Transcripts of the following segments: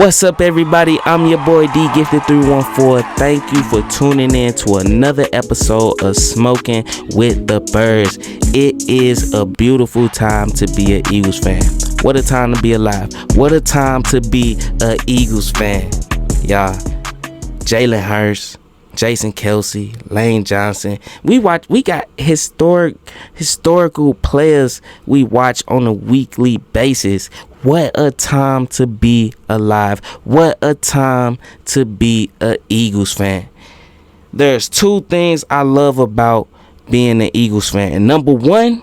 What's up, everybody? I'm your boy D Gifted 314. Thank you for tuning in to another episode of Smoking with the Birds. It is a beautiful time to be an Eagles fan. What a time to be alive. What a time to be an Eagles fan. Y'all, Jalen Hurts, Jason Kelsey, Lane Johnson. We got historical players we watch on a weekly basis. What a time to be alive. What a time to be an Eagles fan. There's two things I love about being an Eagles fan. And number one,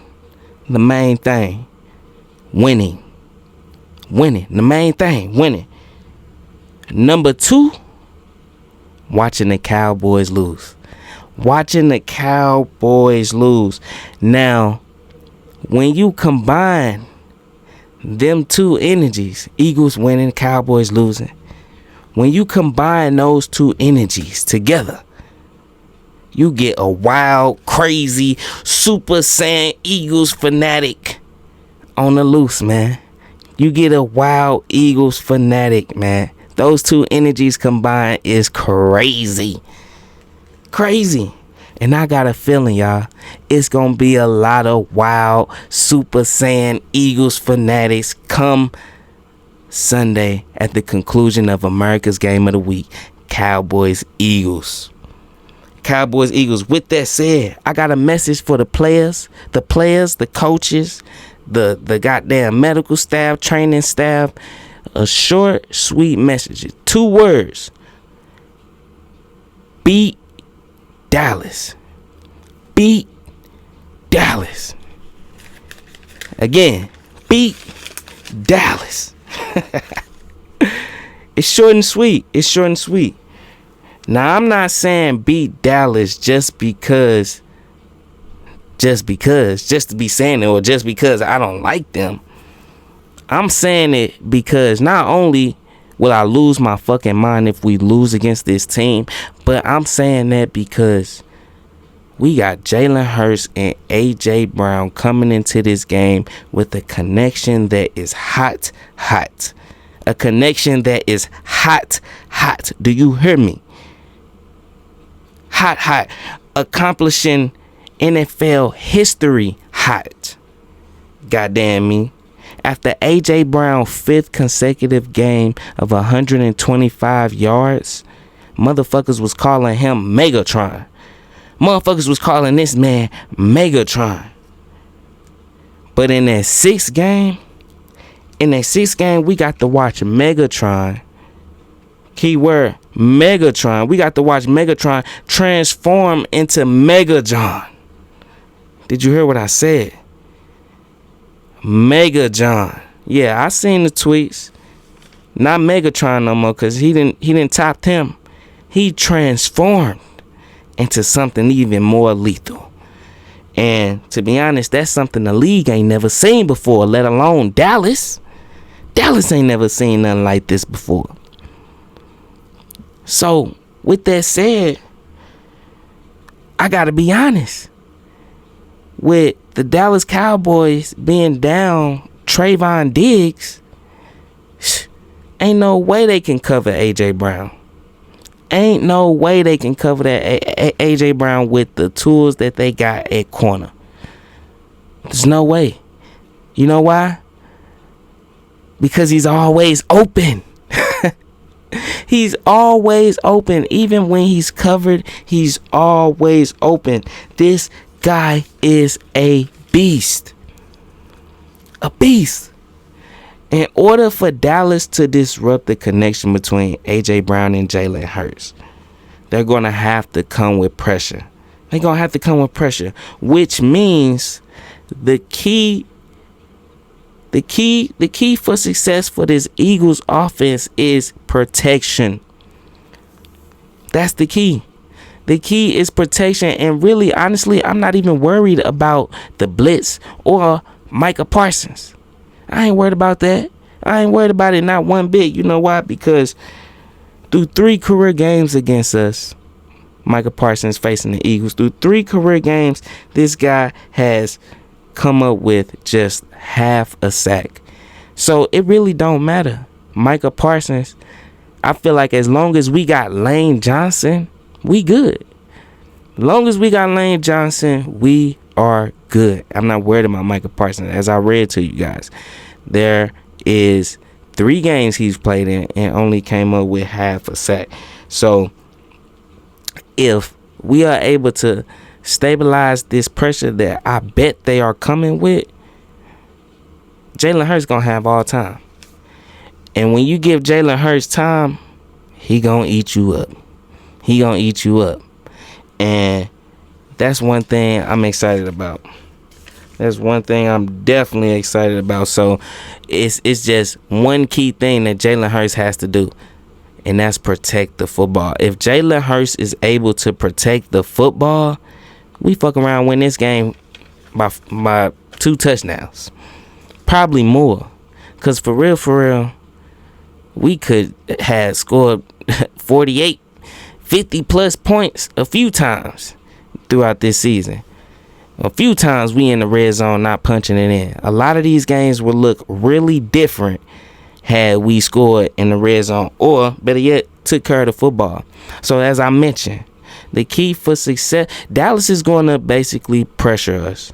the main thing, winning. The main thing, winning. Number two, watching the Cowboys lose. Now, when you combine them two energies, Eagles winning, Cowboys losing, when you combine those two energies together, you get a wild, crazy, Super Saiyan Eagles fanatic on the loose, man. You get a wild Eagles fanatic, man. Those two energies combined is crazy. And I got a feeling, y'all, it's going to be a lot of wild Super Saiyan Eagles fanatics come Sunday at the conclusion of America's Game of the Week, Cowboys Eagles. With that said, I got a message for the players, the coaches, the goddamn medical staff, training staff. A short, sweet message. 2 words. Beat Dallas. Again, beat Dallas. It's short and sweet. Now, I'm not saying beat Dallas just to be saying it, or just because I don't like them. I'm saying it because not only will I lose my fucking mind if we lose against this team, but I'm saying that because we got Jalen Hurts and AJ Brown coming into this game with a connection that is hot. A connection that is hot. Do you hear me? Hot. Accomplishing NFL history hot. Goddamn me. After A.J. Brown's 5th consecutive game of 125 yards, motherfuckers was calling him Megatron. Motherfuckers was calling this man Megatron. But in that sixth game, we got to watch Megatron. Keyword, Megatron. We got to watch Megatron transform into MEGAJAWN. Did you hear what I said? MEGAJAWN. Yeah, I seen the tweets. Not Megatron no more, cause he didn't top him. He transformed into something even more lethal. And to be honest, that's something the league ain't never seen before, let alone Dallas. Dallas ain't never seen nothing like this before. So, with that said, I gotta be honest. With the Dallas Cowboys being down Trayvon Diggs, ain't no way they can cover A.J. Brown. Ain't no way they can cover that A.J. Brown with the tools that they got at corner. There's no way. You know why? Because he's always open. He's always open. Even when he's covered, he's always open. This guy is a beast. In order for Dallas to disrupt the connection between A.J. Brown and Jalen Hurts, they're going to have to come with pressure. Which means the key for success for this Eagles offense is protection. That's the key. The key is protection, and really, honestly, I'm not even worried about the blitz or Micah Parsons. I ain't worried about that. I ain't worried about it not one bit. You know why? Because through 3 career games against us, Micah Parsons facing the Eagles, through 3 career games, this guy has come up with just half a sack. So it really don't matter. Micah Parsons I feel like as long as we got Lane Johnson, we good. As long as we got Lane Johnson, we are good. I'm not worried about Micah Parsons. As I read to you guys, there is 3 games he's played in and only came up with half a sack. So if we are able to stabilize this pressure that I bet they are coming with, Jalen Hurts gonna have all time. And when you give Jalen Hurts time, he gonna eat you up. He gonna eat you up. And that's one thing I'm excited about. That's one thing I'm definitely excited about. So it's just one key thing that Jalen Hurts has to do, and that's protect the football. If Jalen Hurts is able to protect the football, we fuck around win this game by 2 touchdowns. Probably more. Because for real, we could have scored 48, 50 plus points a few times throughout this season. A few times we in the red zone not punching it in. A lot of these games would look really different had we scored in the red zone, or better yet, took care of the football. So as I mentioned, the key for success, Dallas is going to basically pressure us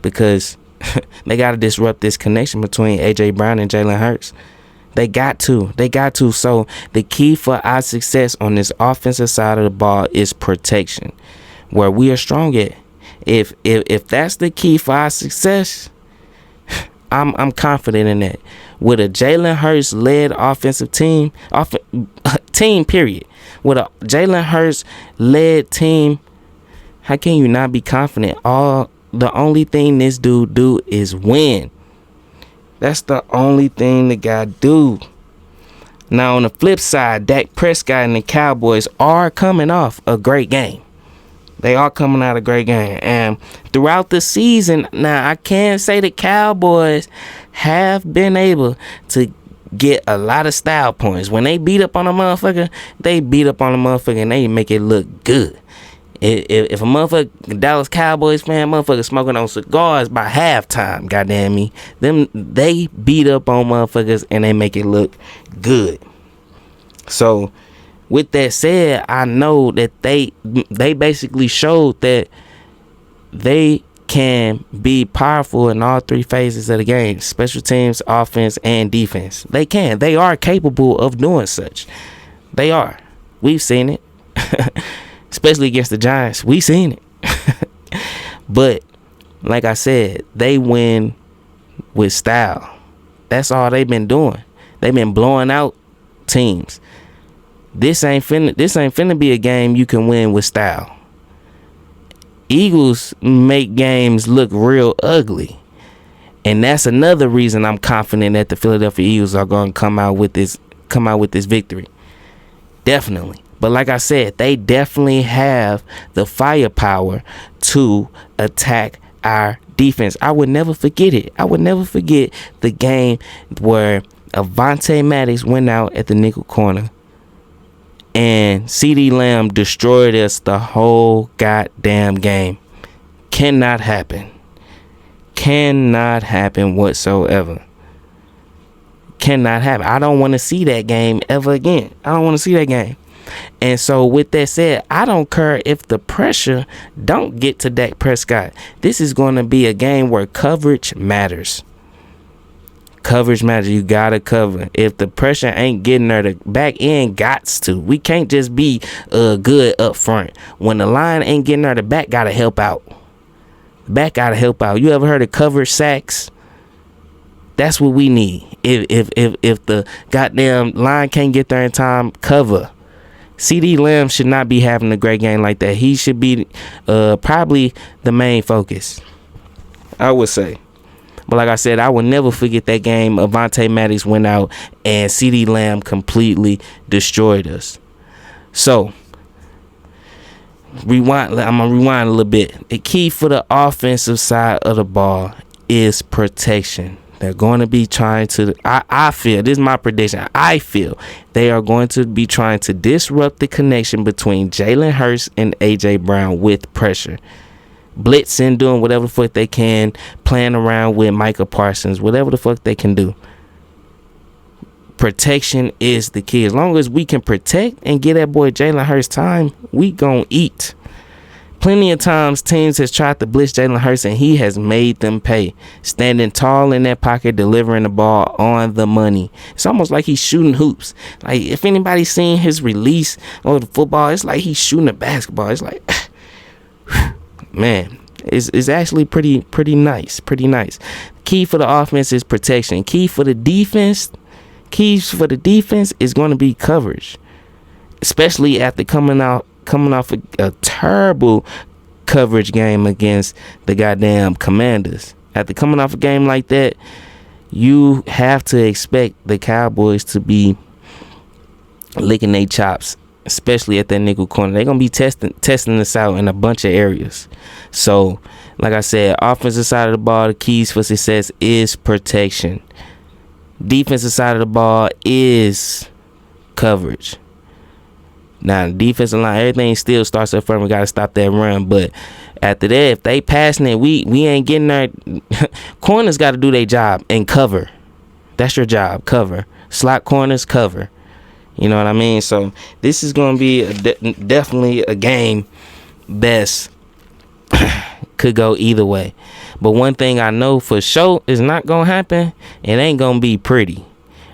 because they got to disrupt this connection between A.J. Brown and Jalen Hurts. They got to. So the key for our success on this offensive side of the ball is protection, where we are strong at. If that's the key for our success, I'm confident in that. With a Jalen Hurts led offensive team, period. With a Jalen Hurts led team, how can you not be confident? The only thing this dude do is win. That's the only thing the guy do. Now on the flip side, Dak Prescott and the Cowboys are coming off a great game. They are coming out a great game. And throughout the season, now I can say the Cowboys have been able to get a lot of style points. When they beat up on a motherfucker, they beat up on a motherfucker and they make it look good. If a motherfucker, Dallas Cowboys fan, motherfucker smoking on cigars by halftime, goddamn me, they beat up on motherfuckers and they make it look good. So with that said, I know that they basically showed that they can be powerful in all 3 phases of the game: special teams, offense, and defense. They can. They are capable of doing such. They are. We've seen it. Especially against the Giants. We've seen it. But like I said, they win with style. That's all they've been doing. They've been blowing out teams. This ain't finna be a game you can win with style. Eagles make games look real ugly. And that's another reason I'm confident that the Philadelphia Eagles are going to come out with this victory. Definitely. But like I said, they definitely have the firepower to attack our defense. I would never forget it. I would never forget the game where Avonte Maddox went out at the nickel corner and CeeDee Lamb destroyed us the whole goddamn game. Cannot happen. Cannot happen whatsoever. Cannot happen. I don't want to see that game ever again. I don't want to see that game. And so with that said, I don't care if the pressure don't get to Dak Prescott. This is going to be a game where coverage matters. Coverage matters. You got to cover. If the pressure ain't getting there, the back end gots to. We can't just be good up front. When the line ain't getting there, the back got to help out. The back got to help out. You ever heard of coverage sacks? That's what we need. If the goddamn line can't get there in time, cover. CeeDee Lamb should not be having a great game like that. He should be probably the main focus, I would say. But like I said, I will never forget that game. Avonte Maddox went out and CeeDee Lamb completely destroyed us. So, I'm going to rewind a little bit. The key for the offensive side of the ball is protection. They're going to be trying to, I feel, this is my prediction, I feel they are going to be trying to disrupt the connection between Jalen Hurts and A.J. Brown with pressure. Blitzing, doing whatever the fuck they can, playing around with Micah Parsons, whatever the fuck they can do. protection is the key. As long as we can protect and get that boy Jalen Hurts time, we gonna eat. Plenty of times teams has tried to blitz Jalen Hurts and he has made them pay. Standing tall in that pocket, delivering the ball on the money. It's almost like he's shooting hoops. Like, if anybody's seen his release of the football, it's like he's shooting a basketball. It's like, man, it's actually pretty nice. Key for the offense is protection. Keys for the defense is going to be coverage. Especially after coming off a terrible coverage game against the goddamn Commanders. After coming off a game like that, you have to expect the Cowboys to be licking their chops, especially at that nickel corner. They're going to be testing this out in a bunch of areas. So, like I said, offensive side of the ball, the keys for success is protection. Defensive side of the ball is coverage. Now, the defensive line, everything still starts up front. We got to stop that run. But after that, if they passing it, we ain't getting there. Corners got to do their job and cover. That's your job, cover. Slot corners, cover. You know what I mean? So this is going to be definitely a game that's could go either way. But one thing I know for sure is not going to happen. It ain't going to be pretty.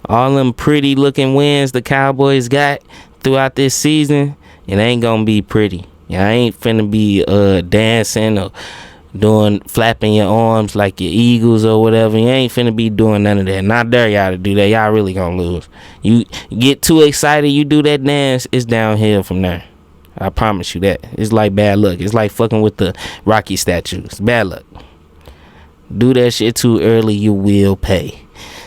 All them pretty looking wins the Cowboys got throughout this season, it ain't gonna be pretty. I ain't finna be dancing or flapping your arms like your Eagles or whatever. You ain't finna be doing none of that. Not dare y'all to do that. Y'all really gonna lose. You get too excited, you do that dance, it's downhill from there. I promise you that. It's like bad luck. It's like fucking with the Rocky statues. Bad luck. Do that shit too early, you will pay.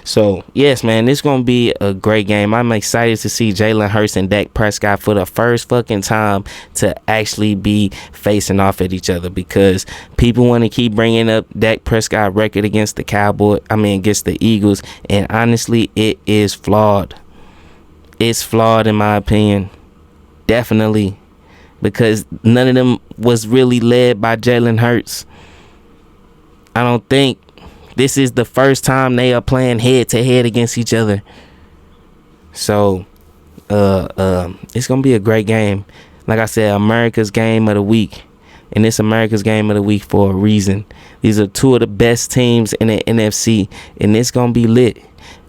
So, yes, man, this is going to be a great game. I'm excited to see Jalen Hurts and Dak Prescott for the first fucking time to actually be facing off at each other, because people want to keep bringing up Dak Prescott record against the Eagles, and honestly, it is flawed. It's flawed in my opinion. Definitely. Because none of them was really led by Jalen Hurts. I don't think this is the first time they are playing head to head against each other. So, it's going to be a great game. Like I said, America's game of the week. And it's America's game of the week for a reason. These are two of the best teams in the NFC. And it's going to be lit.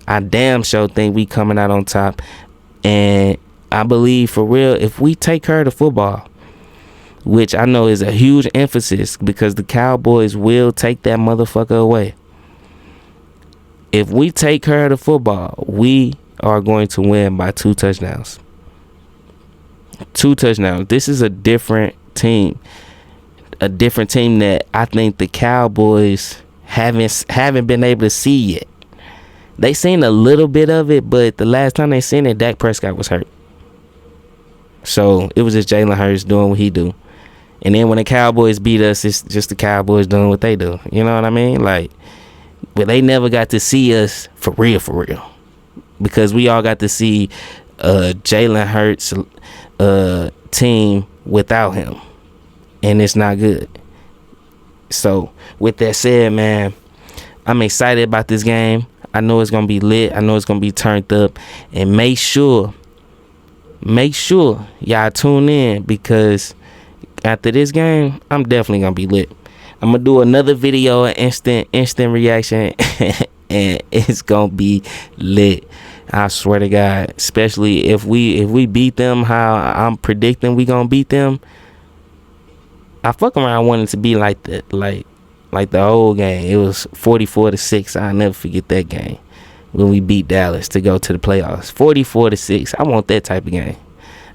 I damn sure think we coming out on top. And I believe for real, if we take care of the football, which I know is a huge emphasis because the Cowboys will take that motherfucker away. If we take care of the football, we are going to win by 2 touchdowns. 2 touchdowns. This is a different team. A different team that I think the Cowboys haven't been able to see yet. They seen a little bit of it, but the last time they seen it, Dak Prescott was hurt. So it was just Jalen Hurts doing what he do. And then when the Cowboys beat us, it's just the Cowboys doing what they do. You know what I mean? Like, but they never got to see us for real. Because we all got to see Jalen Hurts team without him. And it's not good. So, with that said, man, I'm excited about this game. I know it's going to be lit. I know it's going to be turned up. And make sure y'all tune in, because after this game, I'm definitely going to be lit. I'm going to do another video, an instant reaction, and it's going to be lit. I swear to God, especially if we beat them how I'm predicting we going to beat them. I fuck around wanting to be like the old game. It was 44-6. I'll never forget that game when we beat Dallas to go to the playoffs. 44-6. I want that type of game.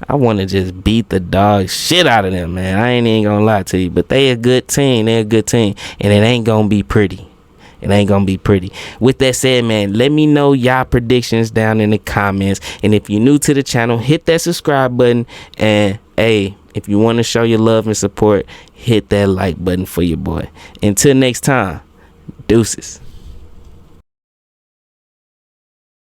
I want to just beat the dog shit out of them, man. I ain't even gonna lie to you, but they a good team. And it ain't gonna be pretty. With that said, man, let me know y'all predictions down in the comments. And if you're new to the channel, hit that subscribe button. And hey, if you want to show your love and support, hit that like button for your boy. Until next time, deuces.